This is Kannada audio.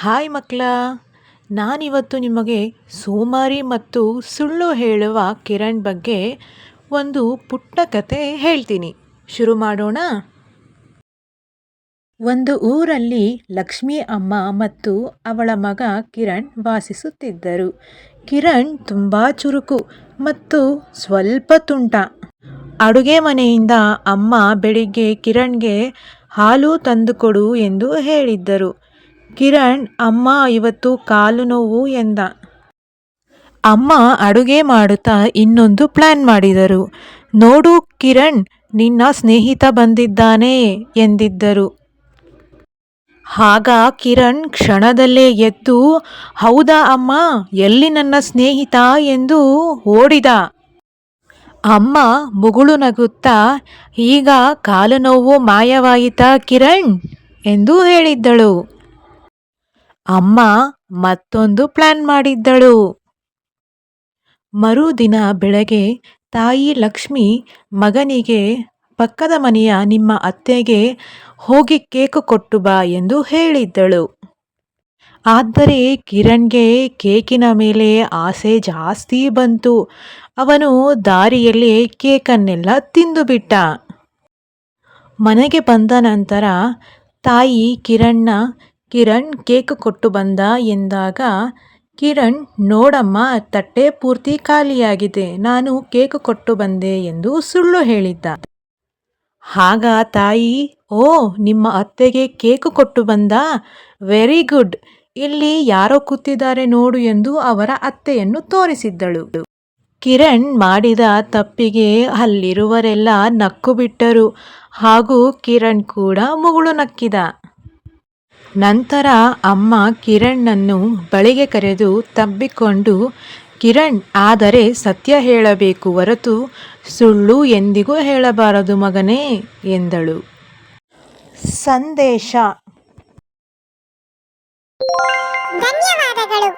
ಹಾಯ್ ಮಕ್ಕಳ, ನಾನಿವತ್ತು ನಿಮಗೆ ಸೋಮಾರಿ ಮತ್ತು ಸುಳ್ಳು ಹೇಳುವ ಕಿರಣ್ ಬಗ್ಗೆ ಒಂದು ಪುಟ್ಟ ಕತೆ ಹೇಳ್ತೀನಿ. ಶುರು ಮಾಡೋಣ. ಒಂದು ಊರಲ್ಲಿ ಲಕ್ಷ್ಮಿ ಅಮ್ಮ ಮತ್ತು ಅವಳ ಮಗ ಕಿರಣ್ ವಾಸಿಸುತ್ತಿದ್ದರು. ಕಿರಣ್ ತುಂಬ ಚುರುಕು ಮತ್ತು ಸ್ವಲ್ಪ ತುಂಟ. ಅಡುಗೆ ಮನೆಯಿಂದ ಅಮ್ಮ ಬೆಳಿಗ್ಗೆ ಕಿರಣ್ಗೆ ಹಾಲು ತಂದುಕೊಡು ಎಂದು ಹೇಳಿದ್ದರು. ಕಿರಣ್, ಅಮ್ಮ ಇವತ್ತು ಕಾಲು ನೋವು ಎಂದ. ಅಮ್ಮ ಅಡುಗೆ ಮಾಡುತ್ತಾ ಇನ್ನೊಂದು ಪ್ಲಾನ್ ಮಾಡಿದರು. ನೋಡು ಕಿರಣ್, ನಿನ್ನ ಸ್ನೇಹಿತ ಬಂದಿದ್ದಾನೆ ಎಂದಿದ್ದರು. ಆಗ ಕಿರಣ್ ಕ್ಷಣದಲ್ಲೇ ಎದ್ದು, ಹೌದಾ ಅಮ್ಮ, ಎಲ್ಲಿ ನನ್ನ ಸ್ನೇಹಿತ ಎಂದು ಓಡಿದ. ಅಮ್ಮ ಮುಗುಳು ನಗುತ್ತಾ, ಈಗ ಕಾಲು ನೋವು ಮಾಯವಾಯಿತಾ ಕಿರಣ್ ಎಂದು ಹೇಳಿದ್ದಳು. ಅಮ್ಮ ಮತ್ತೊಂದು ಪ್ಲಾನ್ ಮಾಡಿದ್ದಳು. ಮರುದಿನ ಬೆಳಗ್ಗೆ ತಾಯಿ ಲಕ್ಷ್ಮಿ ಮಗನಿಗೆ, ಪಕ್ಕದ ಮನೆಯ ನಿಮ್ಮ ಅತ್ತೆಗೆ ಹೋಗಿ ಕೇಕು ಕೊಟ್ಟು ಬಾ ಎಂದು ಹೇಳಿದ್ದಳು. ಆದರೆ ಕಿರಣ್ಗೆ ಕೇಕಿನ ಮೇಲೆ ಆಸೆ ಜಾಸ್ತಿ ಬಂತು. ಅವನು ದಾರಿಯಲ್ಲೇ ಕೇಕನ್ನೆಲ್ಲ ತಿಂದುಬಿಟ್ಟ. ಮನೆಗೆ ಬಂದ ನಂತರ ತಾಯಿ ಕಿರಣ್ ಕೇಕ್ ಕೊಟ್ಟು ಬಂದ ಎಂದಾಗ, ಕಿರಣ್, ನೋಡಮ್ಮ, ತಟ್ಟೆ ಪೂರ್ತಿ ಖಾಲಿಯಾಗಿದೆ, ನಾನು ಕೇಕ್ ಕೊಟ್ಟು ಬಂದೆ ಎಂದು ಸುಳ್ಳು ಹೇಳಿದ್ದ. ಆಗ ತಾಯಿ, ಓ, ನಿಮ್ಮ ಅತ್ತೆಗೆ ಕೇಕ್ ಕೊಟ್ಟು ಬಂದ, ವೆರಿ ಗುಡ್, ಇಲ್ಲಿ ಯಾರೋ ಕೂತಿದ್ದಾರೆ ನೋಡು ಎಂದು ಅವರ ಅತ್ತೆಯನ್ನು ತೋರಿಸಿದ್ದಳು. ಕಿರಣ್ ಮಾಡಿದ ತಪ್ಪಿಗೆ ಅಲ್ಲಿರುವರೆಲ್ಲ ನಕ್ಕು ಬಿಟ್ಟರು. ಹಾಗೂ ಕಿರಣ್ ಕೂಡ ಮುಗುಳು ನಕ್ಕಿದ. ನಂತರ ಅಮ್ಮ ಕಿರಣ್ಣನ್ನು ಬಳಿಗೆ ಕರೆದು ತಬ್ಬಿಕೊಂಡು, ಕಿರಣ್, ಆದರೆ ಸತ್ಯ ಹೇಳಬೇಕು ಹೊರತು ಸುಳ್ಳು ಎಂದಿಗೂ ಹೇಳಬಾರದು ಮಗನೇ ಎಂದಳು. ಸಂದೇಶ. ಧನ್ಯವಾದಗಳು.